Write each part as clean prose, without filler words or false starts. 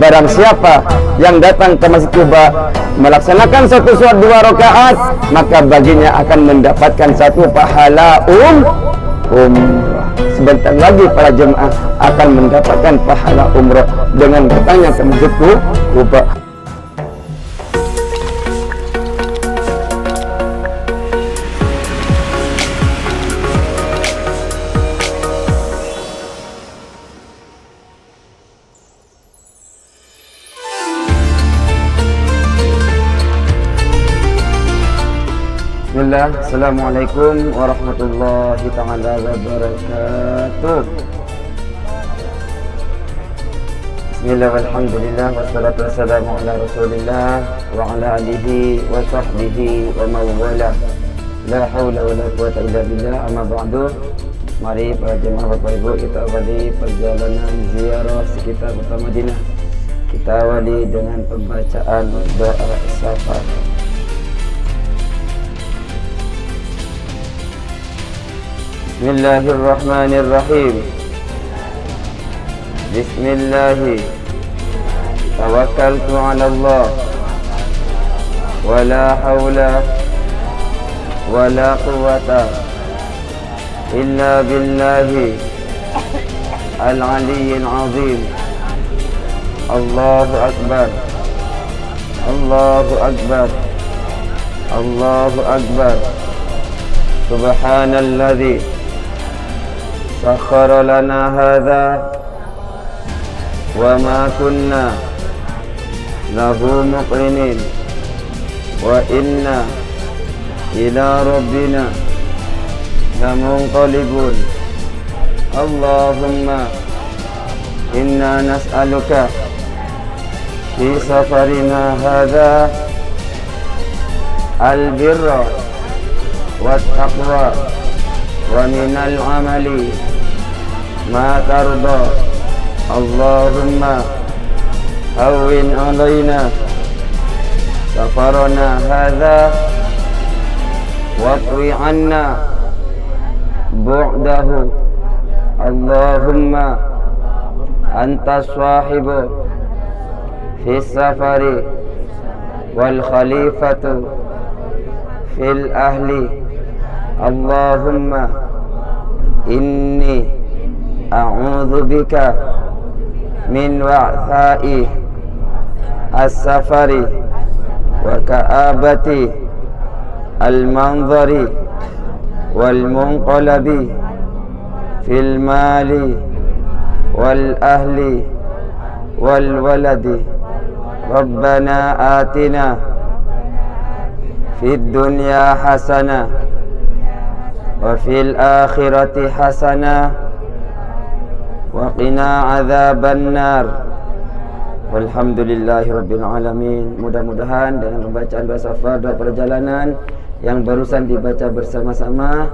Barang siapa yang datang ke Masjid Quba melaksanakan satu sholat 2 rakaat, maka baginya akan mendapatkan satu pahala umrah. Sebentar lagi para jemaah akan mendapatkan pahala umrah dengan datangnya ke Masjid Quba. Bismillah, Assalamualaikum warahmatullahi ta'ala wabarakatuh. Bismillah, walhamdulillah, wassalatu wassalamu ala rasulillah wa ala alihi wa sahbihi wa mawala. La hawla wa la quwata illa billah, amma ba'du. Mari para jemaah Bapak Ibu, kita awali perjalanan ziarah sekitar kota Madinah. Kita awali dengan pembacaan doa safar. Bismillahirrahmanirrahim. Bismillah. Tawakkaltu 'ala Allah. Wala haula wala quwwata illa billahi al-'aliyyil 'azim. Allahu akbar. Allahu akbar. Allahu akbar. Subhanalladzi sakhkhara lana hadza wa ma kunna lahu muqrinin wa inna ila rabbina lamunqalibun. Allahumma inna nas'aluka fi safarina hadza al-birra wat taqwa wa minal amali ma tarda. Allahumma hawwin alaina safarana hadha watwi anna bu'dahu. Allahumma anta sahibu fi safari wal khalifatu fil ahli. Allahumma inni a'udzu bika min wa'tha'i as-safari wa ka'abati al-manzari wal munqalabi fil mali wal ahli wal waladi. Rabbana atina fid dunya hasanah wa fil akhirati hasanah wa qina adzaban nar. Walhamdulillahi rabbil alamin. Mudah-mudahan dengan pembacaan doa safar, doa perjalanan yang barusan dibaca bersama-sama,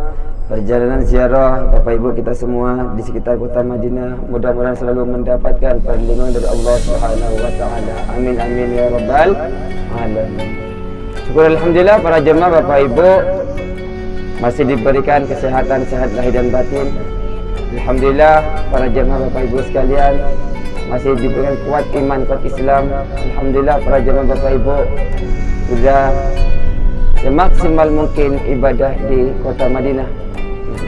perjalanan ziarah Bapak Ibu kita semua di sekitar kota Madinah, mudah-mudahan selalu mendapatkan perlindungan dari Allah Subhanahu wa taala. Amin amin ya rabbal alamin. Syukur alhamdulillah para jemaah Bapak Ibu masih diberikan kesehatan, sehat lahir dan batin. Alhamdulillah para jemaah Bapak Ibu sekalian masih diberikan kuat iman, kuat Islam. Alhamdulillah para jemaah Bapak Ibu sudah semaksimal mungkin ibadah di kota Madinah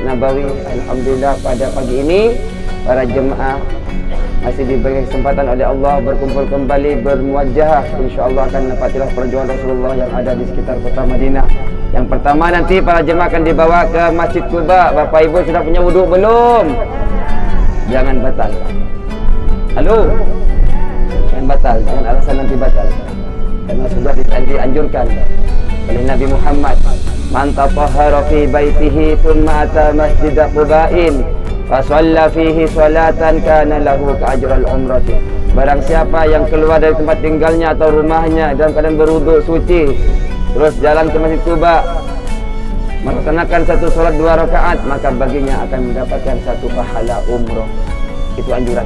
Nabawi. Alhamdulillah pada pagi ini para jemaah masih diberi kesempatan oleh Allah berkumpul kembali, bermuajah, insyaallah akan dapatilah perjuangan Rasulullah yang ada di sekitar kota Madinah. Yang pertama nanti para jemaah akan dibawa ke Masjid Quba. Bapak Ibu sudah punya wuduk belum? Jangan batal. Halo? Jangan batal, jangan alasan nanti batal. Karena sudah dianjurkan oleh Nabi Muhammad, man tatahhara fi baitihi thumma ata masjid Quba'in fa shalla fihi salatan kana lahu ka ajral umrati. Barang siapa yang keluar dari tempat tinggalnya atau rumahnya dalam keadaan berwudu suci, terus jalan ke Masjid Quba melaksanakan satu sholat 2 rakaat, maka baginya akan mendapatkan satu pahala umroh. Itu anjuran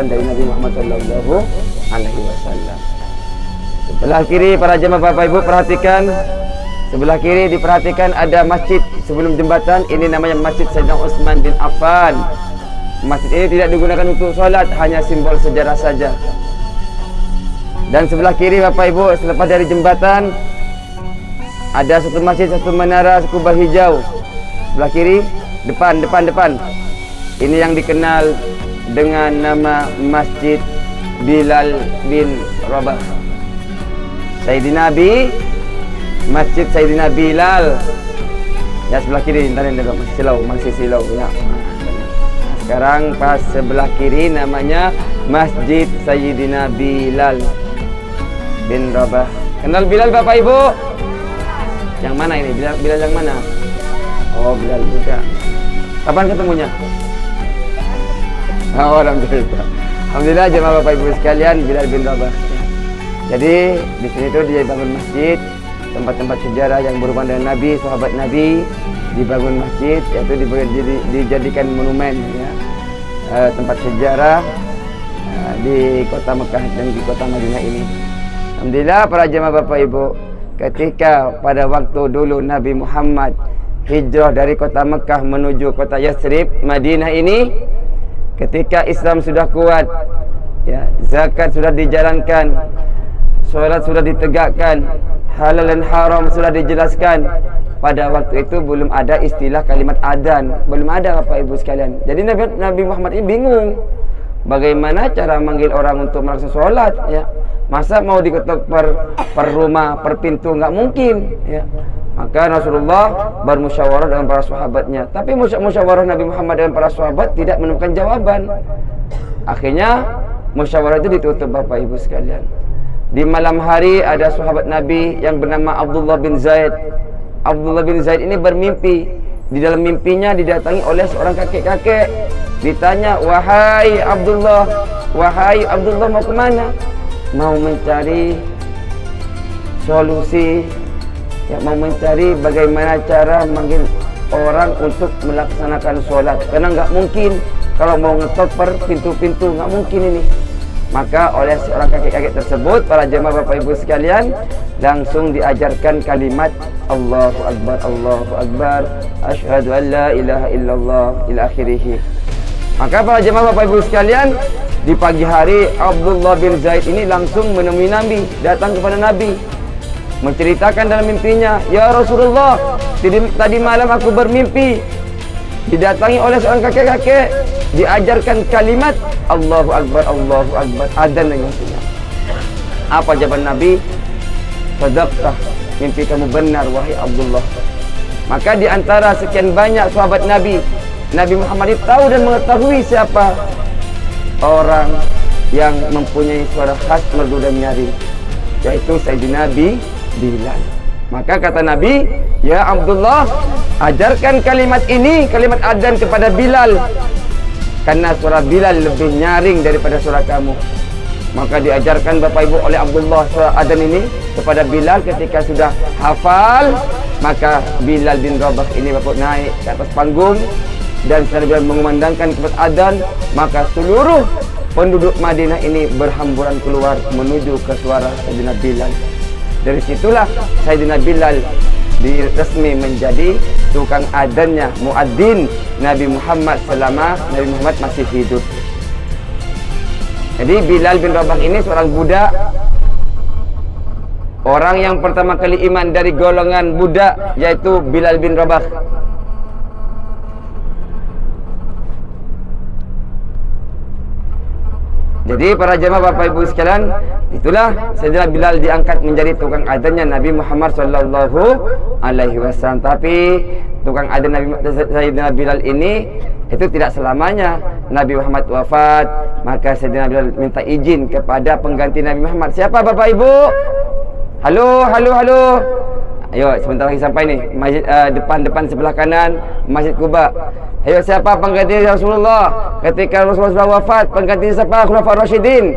dari Nabi Muhammad sallallahu alaihi wasallam. Sebelah kiri para jemaah Bapak Ibu perhatikan, sebelah kiri diperhatikan ada masjid sebelum jembatan. Ini namanya Masjid Sayyidina Utsman bin Affan. Masjid ini tidak digunakan untuk solat, hanya simbol sejarah saja. Dan sebelah kiri Bapak Ibu, selepas dari jembatan ada satu masjid, satu menara kubah hijau. Sebelah kiri, depan. Ini yang dikenal dengan nama Masjid Bilal bin Rabah. Sayyidina Nabi, Masjid Sayyidina Bilal. Ya sebelah kiri, ntar masih silau ya. Sekarang pas sebelah kiri namanya Masjid Sayyidina Bilal bin Rabah. Kenal Bilal Bapak Ibu? Yang mana ini? Bilal yang mana? Oh, Bilal juga. Kapan ketemunya? Oh, alhamdulillah. Alhamdulillah jemaah Bapak Ibu sekalian, Bilal bin Rabah. Jadi di sini tuh dia bangun masjid, tempat-tempat sejarah yang berhubungan dengan Nabi, sahabat Nabi, dibangun masjid, yaitu dijadikan monumen ya. Tempat sejarah di kota Mekah dan di kota Madinah ini. Alhamdulillah para jemaah Bapak Ibu, ketika pada waktu dulu Nabi Muhammad hijrah dari kota Mekah menuju kota Yathrib, Madinah ini, ketika Islam sudah kuat, ya, zakat sudah dijalankan, solat sudah ditegakkan, halal dan haram sudah dijelaskan. Pada waktu itu belum ada istilah kalimat adzan, belum ada Bapak Ibu sekalian. Jadi Nabi Muhammad ini bingung bagaimana cara manggil orang untuk melaksanakan solat ya. Masa mau diketok per rumah, per pintu, nggak mungkin ya. Maka Rasulullah bermusyawarah dengan para sahabatnya. Tapi musyawarah Nabi Muhammad dengan para sahabat tidak menemukan jawaban. Akhirnya musyawarah itu ditutup Bapak Ibu sekalian. Di malam hari ada sahabat Nabi yang bernama Abdullah bin Zaid. Abdullah bin Zaid ini bermimpi. Di dalam mimpinya didatangi oleh seorang kakek-kakek. Ditanya, wahai Abdullah mau kemana? Mau mencari solusi, ya, mau mencari bagaimana cara manggil orang untuk melaksanakan sholat. Karena nggak mungkin kalau mau ngetop per pintu-pintu, nggak mungkin ini. Maka oleh seorang kakek-kakek tersebut, para jemaah Bapak Ibu sekalian, langsung diajarkan kalimat Allahu Akbar, asyhadu an la ilaha illallah ila akhirih. Maka para jemaah Bapak Ibu sekalian, di pagi hari Abdullah bin Zaid ini langsung menemui Nabi, datang kepada Nabi, menceritakan dalam mimpinya, ya Rasulullah, tadi malam aku bermimpi didatangi oleh seorang kakek-kakek, diajarkan kalimat Allahu Akbar, adzan dengan sunyi. Apa jawaban Nabi? Sadaqtah, mimpi kamu benar wahai Abdullah. Maka di antara sekian banyak sahabat Nabi, Nabi Muhammad tahu dan mengetahui siapa orang yang mempunyai suara khas merdu dan nyaring, yaitu Sayyidina Bilal. Maka kata Nabi, ya Abdullah, ajarkan kalimat ini, kalimat adzan kepada Bilal, karena suara Bilal lebih nyaring daripada suara kamu. Maka diajarkan Bapak Ibu oleh Abdullah suara adzan ini kepada Bilal. Ketika sudah hafal, maka Bilal bin Rabah ini Bapak naik ke atas panggung, dan setelah Bilal mengumandangkan kepada adzan, maka seluruh penduduk Madinah ini berhamburan keluar menuju ke suara Sayyidina Bilal. Dari situlah Sayyidina Bilal resmi menjadi tukang adzannya, muadzin Nabi Muhammad selama Nabi Muhammad masih hidup. Jadi Bilal bin Rabah ini seorang budak, orang yang pertama kali iman dari golongan budak, yaitu Bilal bin Rabah. Jadi para jemaah Bapak Ibu sekalian, itulah Sayyidina Bilal diangkat menjadi tukang adzannya Nabi Muhammad sallallahu alaihi wasallam. Tapi tukang adzan Nabi Sayyidina Bilal ini itu tidak selamanya. Nabi Muhammad wafat, maka Sayyidina Bilal minta izin kepada pengganti Nabi Muhammad. Siapa Bapak Ibu? Halo. Ayo sebentar lagi sampai nih. Masjid depan sebelah kanan Masjid Quba. Ayo, siapa pengganti Rasulullah ketika Rasulullah sudah wafat? Pengganti siapa? Khulafaur Rasyidin,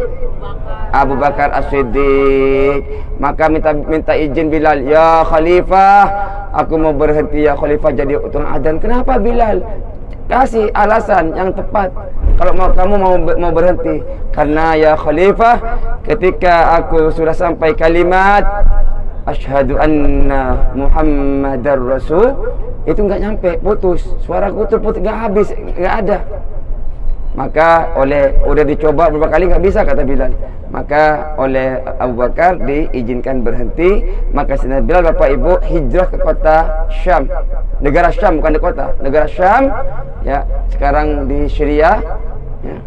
Abu Bakar As-Siddiq. Maka minta izin Bilal, ya Khalifah, aku mau berhenti ya Khalifah jadi tukang adzan. Kenapa Bilal? Kasih alasan yang tepat. Kalau kamu mau berhenti, karena ya Khalifah, ketika aku sudah sampai kalimat asyhadu anna Muhammadar Rasul, itu nggak nyampe, putus. Suaraku terputus, nggak habis, nggak ada. Maka udah dicoba beberapa kali nggak bisa kata Bilal. Maka oleh Abu Bakar diizinkan berhenti. Maka Sayyidina Bilal Bapak Ibu hijrah ke kota Syam. Negara Syam, bukan di kota. Negara Syam ya, sekarang di Syria ya.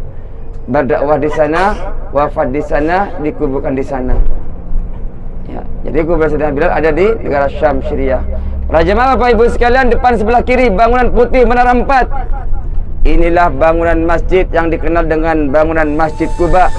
Berdakwah di sana, wafat di sana, dikuburkan di sana. Ya, jadi kubur Sayyidina Bilal ada di negara Syam, Syria. Para jemaah Bapak Ibu sekalian, depan sebelah kiri bangunan putih menara 4. Inilah bangunan masjid yang dikenal dengan bangunan Masjid Quba.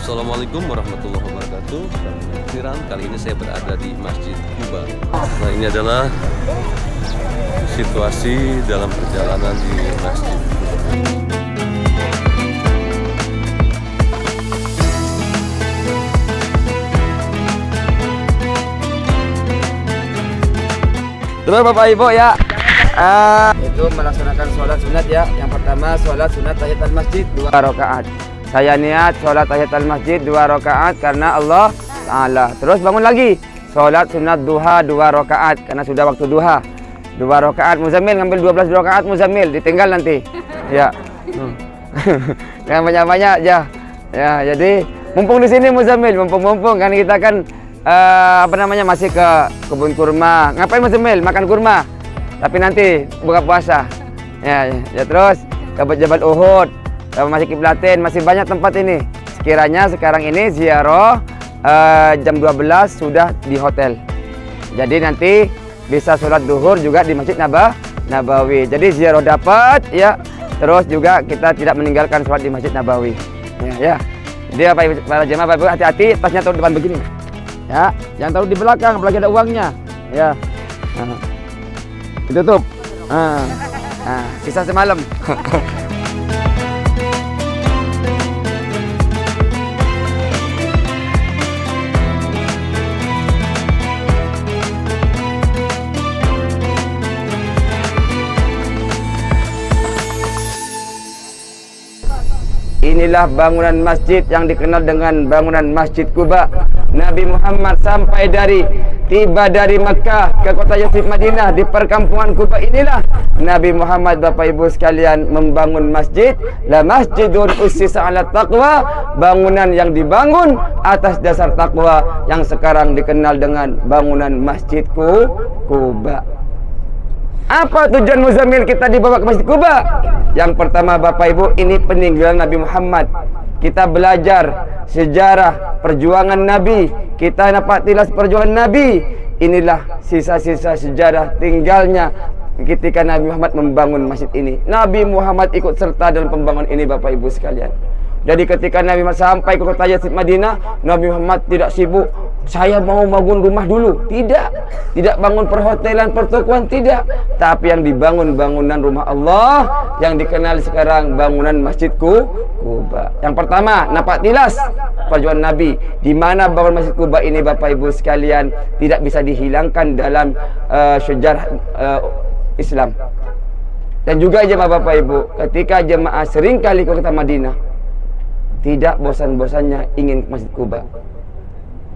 Assalamualaikum warahmatullahi wabarakatuh. Kali ini saya berada di Masjid Quba. Nah, ini adalah situasi dalam perjalanan di Masjid Quba. Terus Bapak Ibu ya, itu melaksanakan sholat sunat ya. Yang pertama sholat sunat tahiyatul masjid 2 rakaat. Saya niat sholat tahiyatul masjid 2 rakaat karena Allah Ta'ala. Terus bangun lagi sholat sunat duha 2 rakaat karena sudah waktu duha. 2 rakaat Muzammil, ngambil 12 rakaat Muzammil, ditinggal nanti. Ya. Jangan banyak-banyak aja. Ya, jadi mumpung di sini Muzammil, mumpung kan kita kan masih ke kebun kurma. Ngapain Muzammil? Makan kurma. Tapi nanti buka puasa. Ya terus ke Jabal Uhud. Masih Kiblatin, masih banyak tempat ini. Sekiranya sekarang ini ziarah jam 12 sudah di hotel. Jadi nanti bisa sholat duhur juga di Masjid Nabawi. Jadi ziarah dapat ya. Terus juga kita tidak meninggalkan sholat di Masjid Nabawi. Ya. Jadi para jemaah Bapak hati-hati, tasnya taruh depan begini. Ya, jangan taruh di belakang, apalagi ada uangnya. Ya. Ditutup. Sisa semalam. Inilah bangunan masjid yang dikenal dengan bangunan Masjid Quba. Nabi Muhammad tiba dari Mekah ke kota Yathrib Madinah, di perkampungan Quba inilah Nabi Muhammad Bapak Ibu sekalian membangun masjid. La masjidun ussisa 'ala taqwa, bangunan yang dibangun atas dasar takwa yang sekarang dikenal dengan bangunan Masjid Quba. Apa tujuan Muzammil kita dibawa ke Masjid Quba? Yang pertama Bapak Ibu, ini peninggalan Nabi Muhammad. Kita belajar sejarah perjuangan Nabi. Kita dapat tilas perjuangan Nabi. Inilah sisa-sisa sejarah tinggalnya ketika Nabi Muhammad membangun masjid ini. Nabi Muhammad ikut serta dalam pembangunan ini Bapak Ibu sekalian. Jadi ketika Nabi Muhammad sampai ke kota Yathrib Madinah, Nabi Muhammad tidak sibuk, saya mau bangun rumah dulu. Tidak bangun perhotelan, pertokoan, tidak. Tapi yang dibangun bangunan rumah Allah, yang dikenal sekarang bangunan Masjid Quba. Yang pertama, nampak tilas perjuangan Nabi. Di mana bangunan Masjid Quba ini Bapak Ibu sekalian tidak bisa dihilangkan dalam sejarah Islam. Dan juga jemaah Bapak Ibu, ketika jemaah sering kali ke kota Madinah, tidak bosan-bosannya ingin ke Masjid Quba.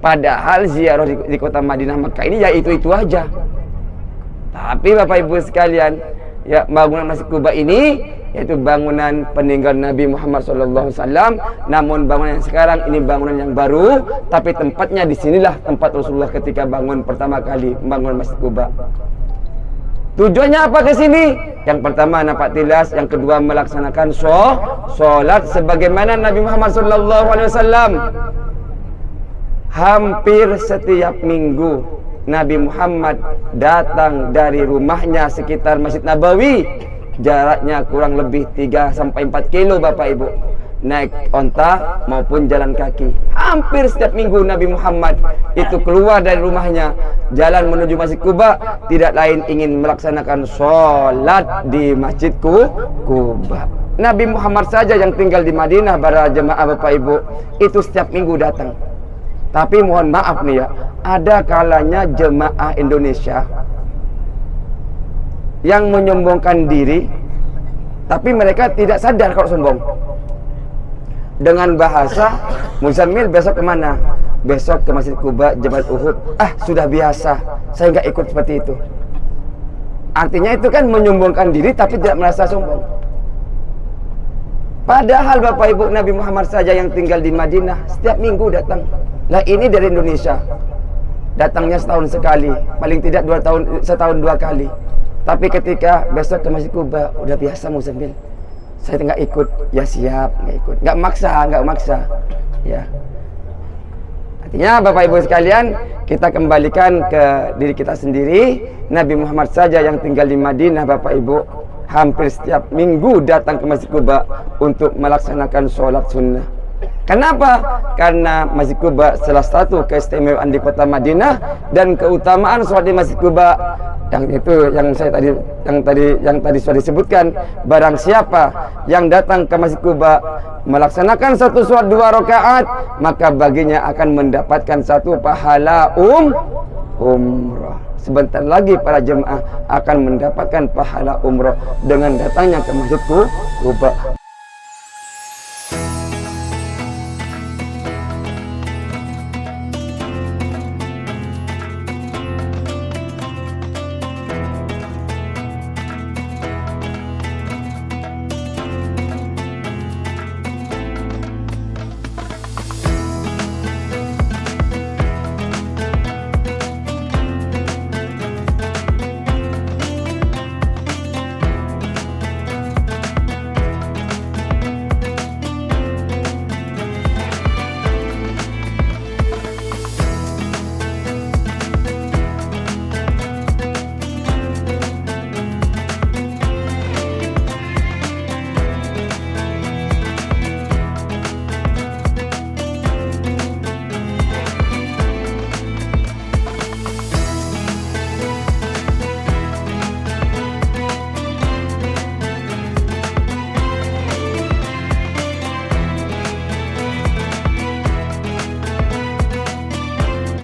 Padahal ziarah di kota Madinah Mekah ini ya itu aja. Tapi Bapak Ibu sekalian, ya bangunan Masjid Quba ini yaitu bangunan peninggalan Nabi Muhammad SAW. Namun bangunan yang sekarang ini bangunan yang baru, tapi tempatnya di sinilah tempat Rasulullah ketika bangun pertama kali membangun Masjid Quba. Tujuannya apa ke sini? Yang pertama nampak tilas, yang kedua melaksanakan sholat sebagaimana Nabi Muhammad SAW. Hampir setiap minggu Nabi Muhammad datang dari rumahnya sekitar Masjid Nabawi, jaraknya kurang lebih 3-4 kilo Bapak Ibu. naik onta maupun jalan kaki. Hampir setiap minggu Nabi Muhammad itu keluar dari rumahnya, jalan menuju Masjid Quba, tidak lain ingin melaksanakan sholat di Masjid Quba. Nabi Muhammad saja yang tinggal di Madinah, para jemaah Bapak Ibu, itu setiap minggu datang. Tapi mohon maaf nih ya, ada kalanya jemaah Indonesia yang menyombongkan diri, tapi mereka tidak sadar kalau sombong. Dengan bahasa, Muzammil besok kemana? Besok ke Masjid Quba, Jabal Uhud. Ah, sudah biasa, saya nggak ikut seperti itu. Artinya itu kan menyombongkan diri tapi tidak merasa sombong. Padahal Bapak Ibu, Nabi Muhammad saja yang tinggal di Madinah setiap minggu datang. Lah ini dari Indonesia, datangnya setahun sekali, paling tidak setahun 2 kali. Tapi ketika besok ke Masjid Quba, udah biasa Muzammil, saya nggak ikut, ya siap, nggak ikut, nggak maksa, ya. Artinya Bapak Ibu sekalian, kita kembalikan ke diri kita sendiri. Nabi Muhammad saja yang tinggal di Madinah, Bapak Ibu, hampir setiap minggu datang ke Masjid Quba untuk melaksanakan sholat sunnah. Kenapa? Karena Masjid Quba salah satu keistimewaan di kota Madinah, dan keutamaan sholat di Masjid Quba yang itu yang tadi sudah disebutkan. Barang siapa yang datang ke Masjid Quba melaksanakan satu sholat 2 rakaat, maka baginya akan mendapatkan satu pahala umrah. Sebentar lagi para jemaah akan mendapatkan pahala umrah dengan datangnya ke Masjid Quba.